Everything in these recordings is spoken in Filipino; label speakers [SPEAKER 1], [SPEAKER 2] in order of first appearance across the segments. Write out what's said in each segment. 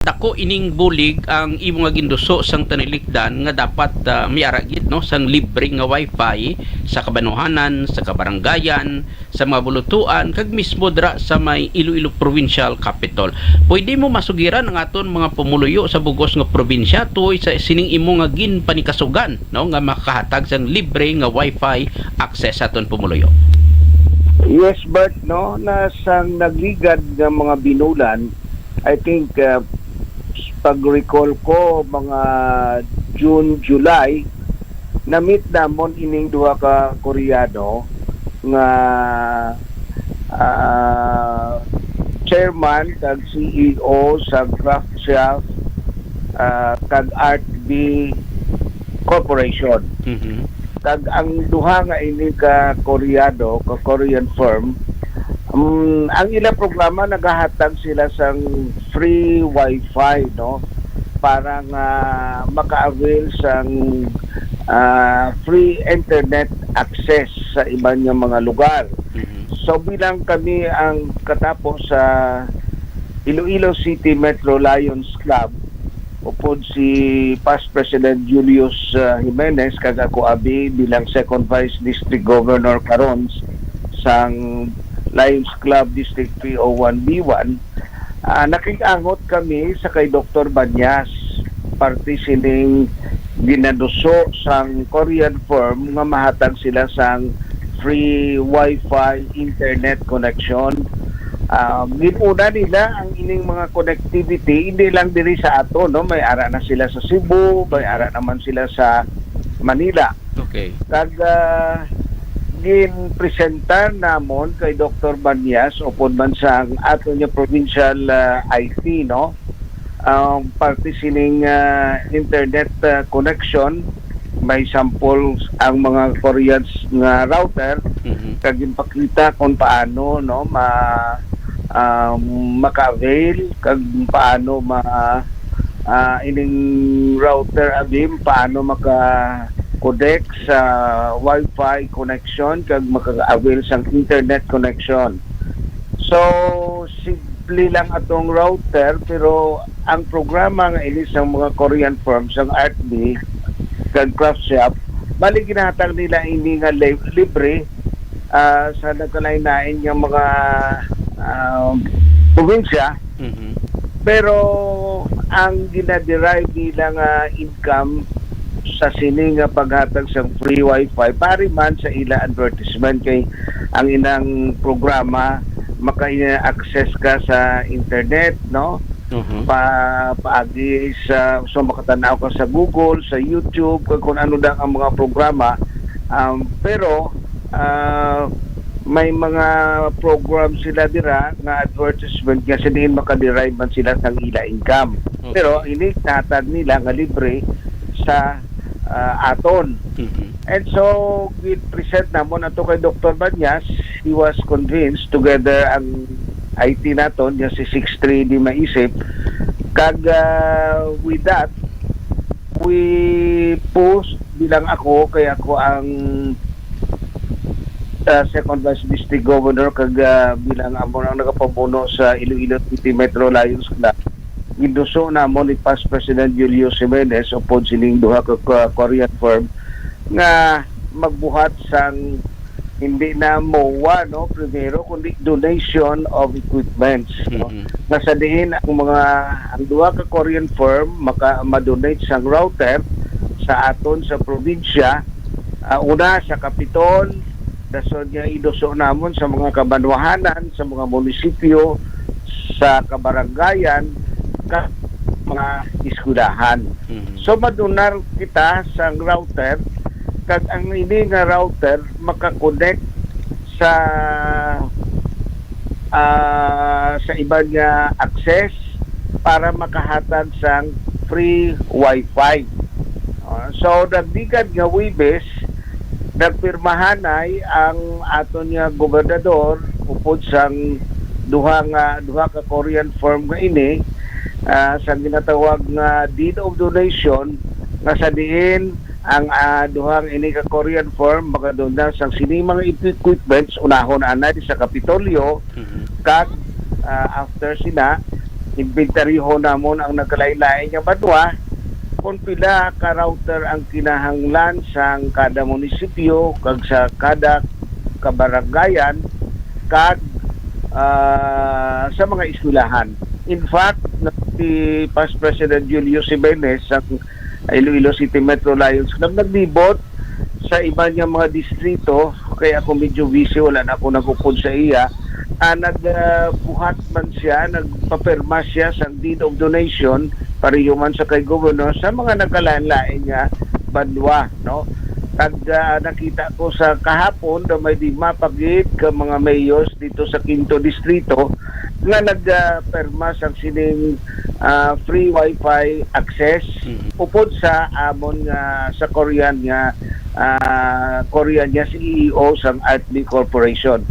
[SPEAKER 1] Dako ining bulig ang imo nga ginduso sang tanilikdan nga dapat may aragid no sang libre nga wifi sa kabanuhanan, sa kabaranggayan, sa mga bulutuan kag mismo dra sa may Iloilo Provincial Capital. Pwede mo masugiran ang aton mga pumuluyo sa bugos nga probinsya tuoy sa sining imo nga ginpanikasugan no nga makahatag sang libre nga wifi access sa aton pumuluyo.
[SPEAKER 2] Yes, Bert, no, nasang nagligad ng mga binulan, I think pag-recall ko mga June, July, na-meet namon ining duha ka Koreano nga chairman kag CEO sa Craftshop kag Art B Corporation. Kag ang duha nga ini ka Koreano, ka Korean firm, ang ilang programa nagahatag sila sang free wifi no para nga maka-avail sang free internet access sa iba niya mga lugar. So bilang kami ang katapos sa Iloilo City Metro Lions Club, upod si past President Julius Jimenez kag ako abi bilang second vice district governor karon sang Lions Club District 301B1, nakikangot kami sa kay Dr. Banyas, parte sining ginaduso sang Korean firm nga mahatag sila sang free wifi internet connection. Ginuna nila ang ining mga connectivity hindi lang diri sa ato no, may ara na sila sa Cebu, may ara naman sila sa Manila.
[SPEAKER 1] Okay.
[SPEAKER 2] Kag ginpresentar namon kay Dr. Banyas upod man sa ato niya provincial IT no, parte sining internet connection, may samples ang mga Koreans nga router kag ginpakita kung paano no maka-avail kag paano ining router abim paano maka-connect sa wifi connection kag maka-avail sang internet connection. So simple lang atong router pero ang programa nga ini sang mga Korean firms ang ArtB kag Craftshop bali ginahatag nila ini nga libre sa nagkalain-lain nga mga probinsya. Pero ang ginaderive nila nga income sa sini nga paghatag sa free wifi pari man sa ila advertisement kay ang inang programa maka-access ka sa internet no, paagi sa so makatanaw ka sa Google, sa YouTube kung ano dang ang mga programa, pero may mga program sila dira nga advertisement nga sa diin makaderive man sila sang ila income. Pero ini natag nila nga libre sa aton. And so present namon ato kay Dr. Banyas, he was convinced together ang IT naton niya si 63 di maisip kag with that we post bilang ako kay ako ang second vice district governor kag bilang amo nang nagapamuno sa Iloilo City Metro Lions Club, giduso namon ni past President Julius Jimenez upod sining duha ka Korean firm nga magbuhat sang hindi na MOA no primero kundi donation of equipments no? Nasa diin ang duha ka Korean firm ma-donate sang router sa aton sa probinsya, una sa Kapitol, dason niya iduso namon sa mga kabanwahanan, sa mga munisipyo, sa kabaranggayan, mga eskwelahan. So madonar kita sa router kag ang ini nga router maka-connect sa iba nga access para makahatag sang free wifi. So nagdigad nga Webes nagpirmahan ay ang aton nga gobernador upod sang duha ka Korean firm nga ini sa ginatawag nga deed of donation nga sa diin ang duhang ini ka Korean firm makaduna sang sining mga equipments unahon anay sa Kapitolyo kag after sina inventaryo namon ang nagkalain-lain nga badwa kung pila ka router ang kinahanglan sang kada munisipyo kag sa kada kabaranggayan kag sa mga eskwelahan. In fact, si Past President Julio Jimenez ang Iloilo City Metro Lions Club naglibot sa iba niya mga distrito, kaya ako medyo busy, wala na ako nagupod sa iya. Nagbuhat man siya, nagpapirma siya sa deed of donation pareho man sa kay Governor sa mga nagkalain-lain nga bandwa, no? Nakita ko sa kahapon na may di mapagit ka mga mayors dito sa Quinto Distrito nga nagperma sa sining free wifi access upod sa amon nga sa Korean nga CEO sa Artly Corporation.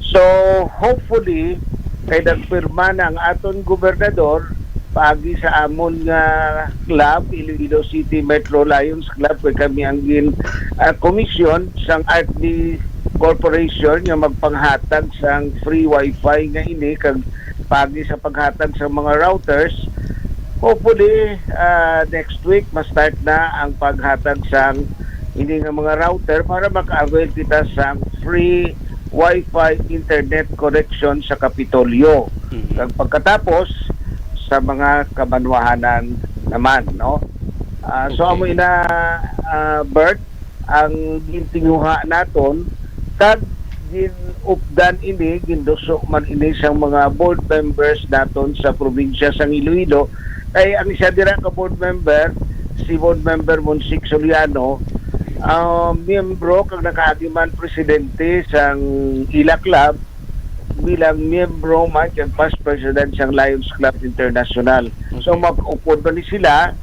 [SPEAKER 2] So hopefully kay nagpirma ng aton gobernador pagi sa amon nga club, Iloilo City Metro Lions Club, kay kami ang komisyon sang Artly Corporation nga magpanghatag sang free wifi nga ini kag pagi sa paghatag sa mga routers. Hopefully next week ma-start na ang paghatag sang ini nga mga router para maka-avail kita sang free wifi internet connection sa Kapitolyo. Kag pagkatapos sa mga kabanwahanan naman, no? So amo ina Bert ang gintinguha naton kag ginupdan ini ginduso man ini sa mga board members naton sa probinsya sang Iloilo. Kay ang isa dira ka board member, si board member Monsig Soliano, miyembro kag nakaagiman presidente sang Ila Club bilang miyembro man kag past president sang Lions Club International. So mag-upod ba ni sila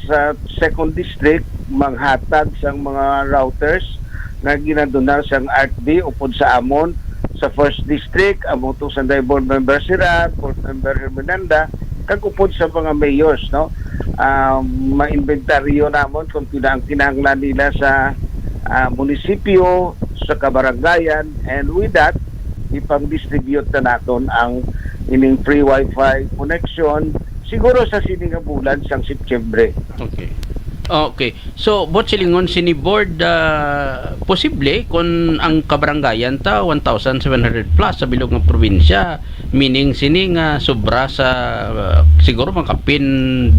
[SPEAKER 2] sa second district manghatag sang mga routers na ginadonar sang Artly upod sa amon. Sa first district amo to sanday board member Sira, board member Herminanda kag upod sa mga mayors, no? Ma-inventaryo namon kung pila ang kinahanglan nila sa munisipyo, sa kabarangayan, and with that ipang-distribute na naton ang ining free wifi connection siguro sa sining nga bulan sang Setyembre.
[SPEAKER 1] Okay. So, bot silingon sini board posible kung ang kabarangayan ta 1,700 plus sa bilog nga probinsya, meaning sini nga sobra sa siguro makapin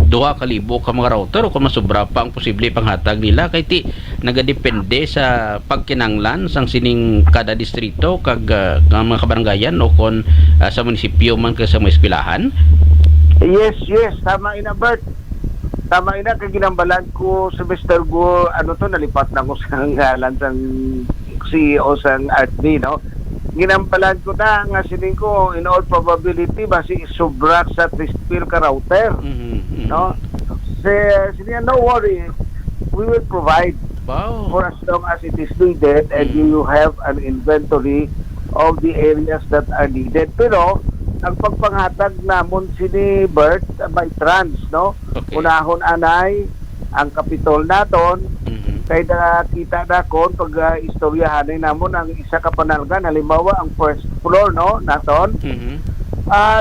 [SPEAKER 1] 2,000 ka mga router o kung masobra pa ang posible panghatag nila kay ti nagadepende sa pagkinanglan sang sining kada distrito kag mga kabarangayan o kung sa munisipyo man kag sa mga eskwelahan.
[SPEAKER 2] Yes, tama ina Bert. Tama ina kay ginambalan ko semester go nalipat na ko sa ngalan sang CEO sang Artly, no? Ginambalan ko na nga sining ko in all probability basi sobra sa 3,000 ka router, no? Siya no worry, we will provide for as long as it is needed and you have an inventory of the areas that are needed. Pero ang pagpanghatag namon sini Bert by trans, no? Unahon anay ang Kapitol naton kay kita na kon pag istoryahanay namon ang isa ka panalgan halimbawa ang first floor, no, naton.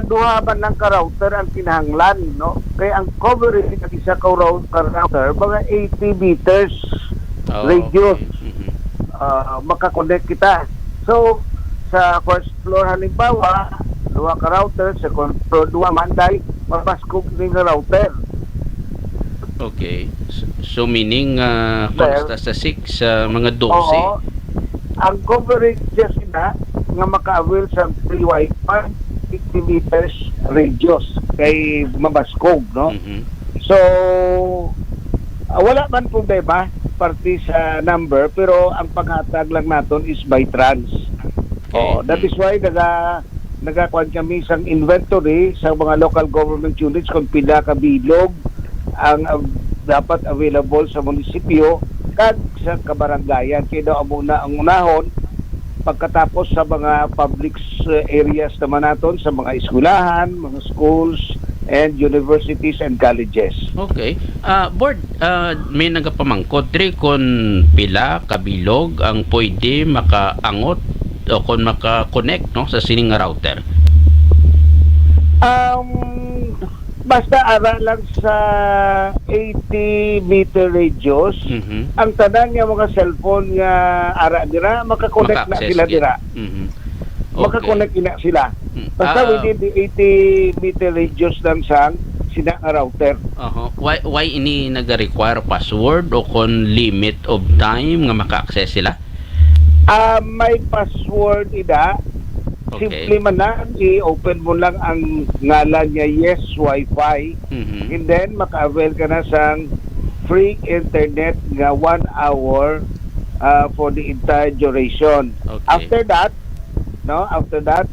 [SPEAKER 2] Duha man lang ka router ang kinahanglan, no? Kay ang coverage ng isa ka router mga 80 meters radius. Makakonect kita. So sa first floor halimbawa duha ka router, sa duha man dahil mapaskog din nga router.
[SPEAKER 1] Okay. So meaning konsta sa 6 mga 12.
[SPEAKER 2] Oo. Ang coverage just na nga maka-avail sa free wifi 50 meters radius kay mabaskog, no? So wala man problema parte sa number pero ang paghatag lang naton is by trans. That is why nagakuan kami sang inventory sa mga local government units kung pila ka bilog ang dapat available sa munisipyo kag sa kabarangayan. Kaya daw muna ang unahon pagkatapos sa mga public areas naman naton sa mga eskwelahan, mga schools and universities and colleges.
[SPEAKER 1] Okay. Board, may nagapamangkot diri kung pila kabilog ang pwede makaangot o kung maka-connect, no, sa sining nga router.
[SPEAKER 2] Basta ara lang sa 80-meter radius,
[SPEAKER 1] Mhm.
[SPEAKER 2] ang tanan nga mga cellphone nga ara dira, makakonect na
[SPEAKER 1] Maka-access
[SPEAKER 2] sila
[SPEAKER 1] gid.
[SPEAKER 2] dira.
[SPEAKER 1] Mhm.
[SPEAKER 2] Makakonect na sila.
[SPEAKER 1] Mm.
[SPEAKER 2] Basta within the 80-meter radius lang sa sina nga router.
[SPEAKER 1] Why ini naga-require password o kon limit of time nga maka-access sila?
[SPEAKER 2] May password ida.
[SPEAKER 1] Okay.
[SPEAKER 2] Simple man na, i-open mo lang ang ngalan niya Yes Wi-Fi.
[SPEAKER 1] Mhm.
[SPEAKER 2] And then, maka-avail ka na sa free internet nga 1 hour for the entire duration.
[SPEAKER 1] Okay.
[SPEAKER 2] After that,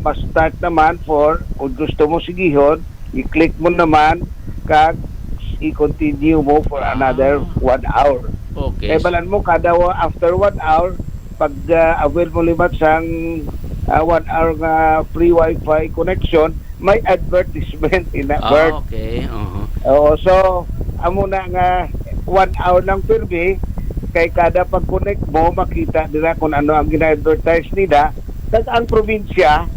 [SPEAKER 2] ma-start naman for, kung gusto mo sigihon, i-click mo naman, kag i-continue mo for another 1 hour.
[SPEAKER 1] Okay.
[SPEAKER 2] Kaya balan mo, after 1 hour, pag avail mo limat sang 1 hour nga free wifi connection, may advertisement in that word.
[SPEAKER 1] Okay.
[SPEAKER 2] Oo, so, amo na nga 1 hour lang permi, kay kada pag-connect mo, makita nila kung ano ang gina-advertise nila. Kag ang probinsya,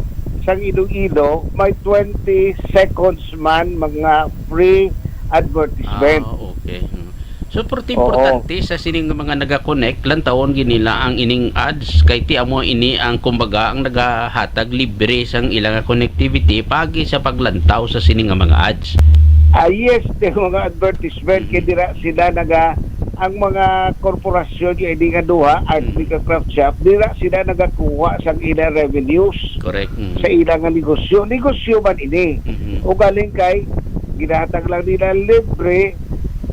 [SPEAKER 2] sang Iloilo, may 20 seconds man mga free advertisement.
[SPEAKER 1] Okay. So, importante sa sining mga naga-connect, lang taon ginila ang ining ads, kay ti amo ini ang kumbaga ang nagahatag libre sang ilang connectivity pagi sa paglantaw sa sining nga mga ads.
[SPEAKER 2] Yes, yung mga advertisement, kaya dira sila ang mga korporasyon yung hindi nga duha, art craft shop, dira sila nagakuha sa ilang revenues
[SPEAKER 1] Correct.
[SPEAKER 2] sa ilang nga negosyo. Negosyo man ini.
[SPEAKER 1] Mhm.
[SPEAKER 2] O galing kay, ginahatag lang nila libre,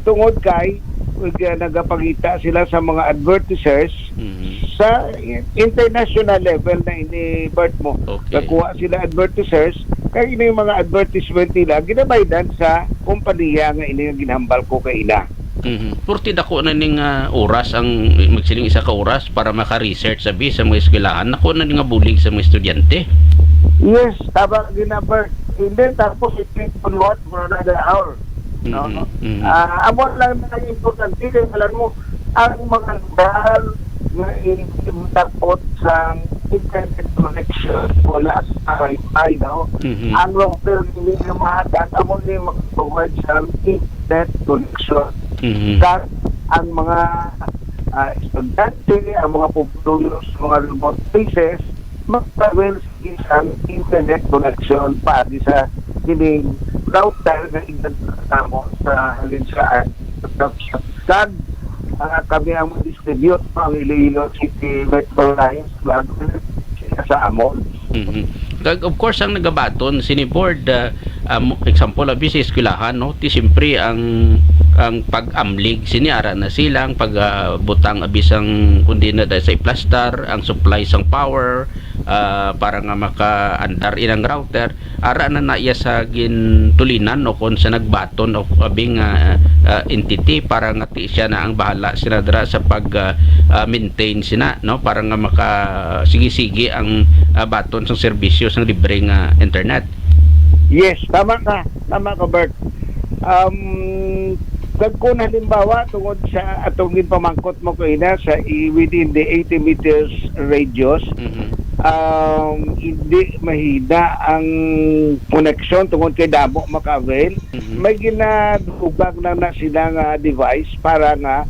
[SPEAKER 2] tungod kay, nagapagita sila sa mga advertisers
[SPEAKER 1] Mhm.
[SPEAKER 2] sa international level na ini-birth mo.
[SPEAKER 1] Okay.
[SPEAKER 2] Nakuha sila advertisers, kaya ini yung mga advertisement nila, ginabaydan sa kumpanya nga ini nga ginhambal ko kay ina.
[SPEAKER 1] Purti dako na ning oras ang magsiling isa ka oras para maka-research sabi sa mga eskwelahan. Nako na ning nga bulig sa mga estudyante.
[SPEAKER 2] Yes, tama ginabirth. And then, tapos i-click on what for another hour. No? Amo lang na importante, kaya alam mo, ang mga lugar na tapos sa internet connection wala sa Wi-Fi, no? Ang router hindi na mahagat, amo ni mag-provide sa internet connection. At ang mga estudyante, ang mga populo sa mga remote places, mag-travel sa internet connection para sa kining router na ignatamo sa halin sa SAG. Kami ang distribute ang Iloilo City Metro Lines sa Amon.
[SPEAKER 1] Of course ang nagabaton sini board example abi sa eskwelahan no ti siyempre ang pag-amlig siniara na silang pagbutang abisang kundi na dahil sa i-plaster ang supply sang power para nga maka-andar ilang router ara na naiya sa gintulinan no kon sa nagbaton of abing entity para nga ti siya na ang bahala sina dira sa pag maintain sina no para nga maka sige-sige ang baton sang serbisyo sang libre nga internet.
[SPEAKER 2] Yes, tama ka Bert. Kung halimbawa tungod sa atong ginpamangkot mo kaina sa within the 80 meters radius, hindi mahina ang connection tungod kay damo maka-avail. May ginadugag na sila nga device para nga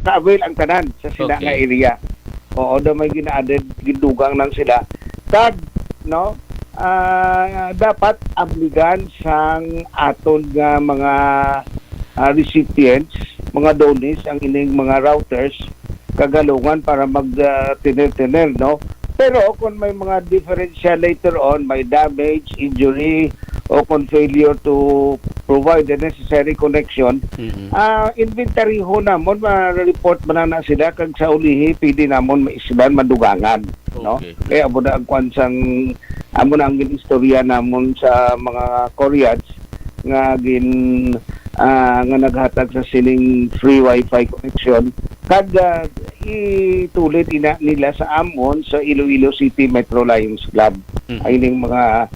[SPEAKER 2] ka-avail ang tanan sa sila
[SPEAKER 1] Okay.
[SPEAKER 2] nga area. Oo, daw may gina-added, gidugang lang sila. Tag, no? Dapat abligan sang aton nga mga recipients, mga donees ang ining mga routers kagalungan para mag-tiner-tiner, no? Pero kung may mga differential later on, may damage, injury, o kung failure to provide the necessary connection, inventory ho namon, ma-report man na sila kag sa ulihi, pwede namon maisiban, madugangan. No?
[SPEAKER 1] Okay.
[SPEAKER 2] Kaya amo na ang kwansang, amo na ang ginistorya namon sa mga Koreans nga nga naghatag sa sining free wifi connection kag itulit ina nila sa amon sa Iloilo City Metro Lions Club. Ay ning mga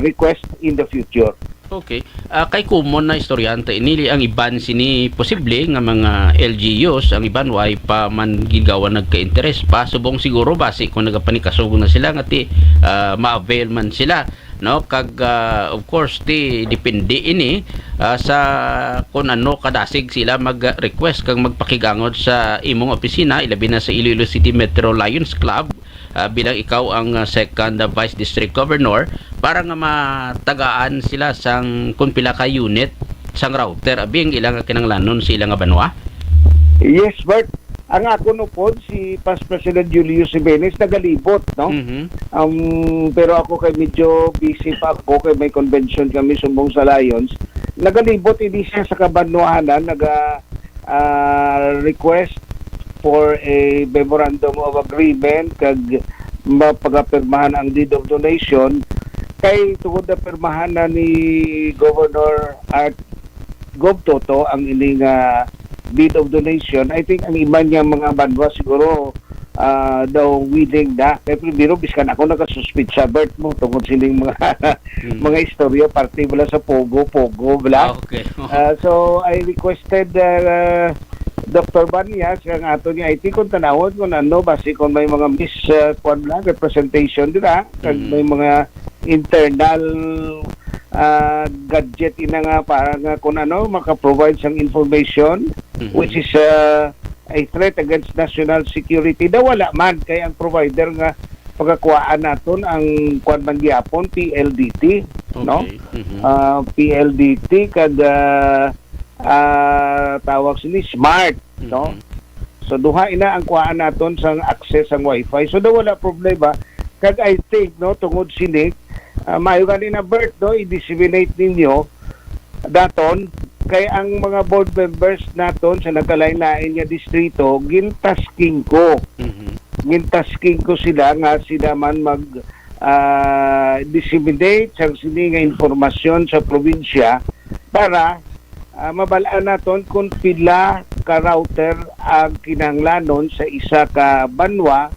[SPEAKER 2] request in the future.
[SPEAKER 1] Okay. Kay common na istoryante inili ang iban sini posible nga mga LGUs ang iban way pa man gigawa nagka-interest pa subong siguro base kung nagapanikasugong na sila nga ti ma-avail man sila, no? Kag of course ti depende ini sa kung ano kadasig sila mag-request kag magpakigangod sa imong opisina ilabi na sa Iloilo City Metro Lions Club bilang ikaw ang second Vice District Governor para nga matagaan sila sang kung pila ka unit sang router abing ilang kinanglanon sa ilang banwa.
[SPEAKER 2] Yes, Bert. Ang ako no po, si Past President Julius Jimenez nagalibot, no? Pero ako kay medyo busy pa ako kay may convention kami sumbong sa Lions. Nagalibot hindi siya sa kabanwahanan, request for a memorandum of agreement kag mapagapirmahan ang deed of donation kay tungod na pirmahan na ni Governor at Gov Toto ang ining deed of donation. I think ang iba niya mga banwa siguro daw willing na. Kaya primero, biskan ako nakasuspit sa Bert mo tungkol siling mga istorya, parte wala sa Pogo, wala.
[SPEAKER 1] Okay.
[SPEAKER 2] So, I requested Dr. Banyas, ang ato niya IT kung tanawon kung ano, basi kung may mga representation dira, kung may mga internal gadget ina nga para nga kung ano, maka-provide sang information which is a threat against national security. Wala man, kaya ang provider nga pagkakuhaan naton ang kuan man gyapon PLDT, no? PLDT kada tawag sini smart, no? So duha ina ang kuhaan naton sang access ang wifi. So wala problema. Kag I think no tungod sini maayo ganin na Bert, no, i-disseminate ninyo daton kay ang mga board members naton sa nagkalain-lain nga distrito gintasking ko sila nga sila man mag disseminate sa sini nga informasyon sa probinsya para mabalaan naton kung pila ka router ang kinahanglanon sa isa ka banwa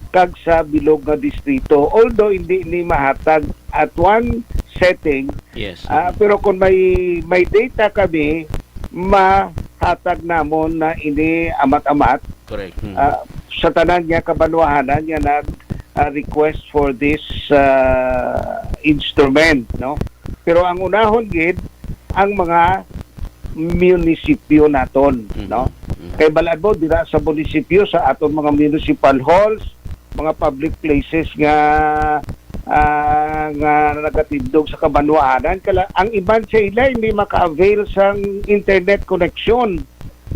[SPEAKER 2] kag sa bilog nga distrito. Although hindi ni mahatag at one setting,
[SPEAKER 1] yes.
[SPEAKER 2] Pero kung may data kami, mahatag namon na ini amat-amat.
[SPEAKER 1] Correct.
[SPEAKER 2] Sa tanan niya kabanwahanan niya request for this instrument, no? Pero ang unahon gid ang mga munisipyo naton, no? Kay balado dira sa munisipyo sa aton mga municipal halls, mga public places nga nagatindog sa kabanwahanan ang iban sa ila hindi maka-avail sang internet connection,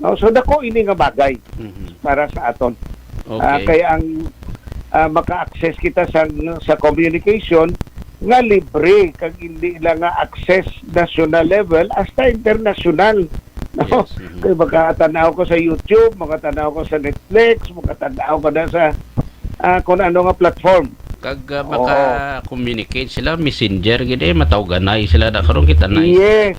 [SPEAKER 2] no? So dako ini nga bagay para sa aton.
[SPEAKER 1] Okay.
[SPEAKER 2] Kaya ang maka-access kita sa communication nga libre kag hindi lang nga access national level hasta international, no?
[SPEAKER 1] Yes.
[SPEAKER 2] Kaya makatanaw ko sa YouTube, makatanaw ko sa Netflix, makatanaw ko na sa kung ano nga platform.
[SPEAKER 1] Kag maka-communicate sila messenger gid matawganay sila na karon kita na.
[SPEAKER 2] Yes.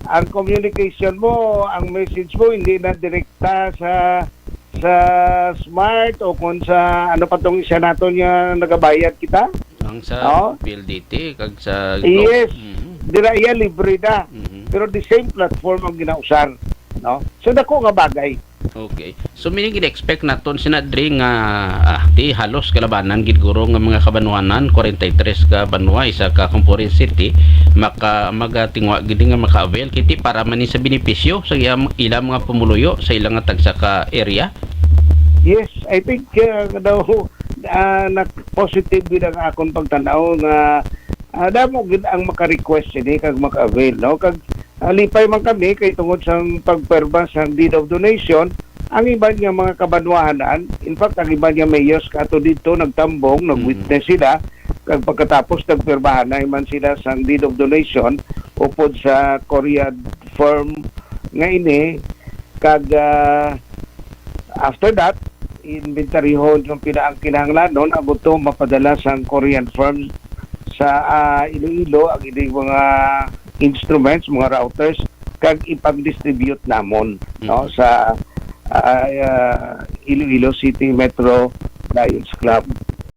[SPEAKER 2] Ang communication mo, ang message mo hindi na direkta sa smart o kung sa ano pa tong isa naton nga nagabayad kita.
[SPEAKER 1] Ang sa PLDT kag sa
[SPEAKER 2] yes. Dira iya libre na. Pero the same platform ang ginausar, no? So dako nga bagay.
[SPEAKER 1] Okay. So meaning gid-expect naton sinadri nga ti halos kalabanan gid guro nga mga kabanwanan 43 ka banwa isa ka Camporin City magatingwa gid nga maka-avail kiti para man sa benepisyo sa ilang mga pumuluyo sa ilang nga tagsa ka area.
[SPEAKER 2] Yes, I think daw positive gid ang akong pagtanaw nga damo gid ang maka-request ini kag maka-avail, no? Kag Alipay man kami kay tungod sa pagperba sa deed of donation. Ang iba niya mga kabanwahanan, in fact, ang iba niya mayors kato dito, nagtambong, nag-witness sila, kag pagkatapos nagperbahan na man sila sa deed of donation upod sa Korean firm nga ini, kag after that, inventarihon yung kinahanglanon, abot to mapadala sa Korean firm sa Iloilo, ang ining mga instruments, mga routers, kag ipag-distribute namon no, sa Iloilo City Metro Lions Club.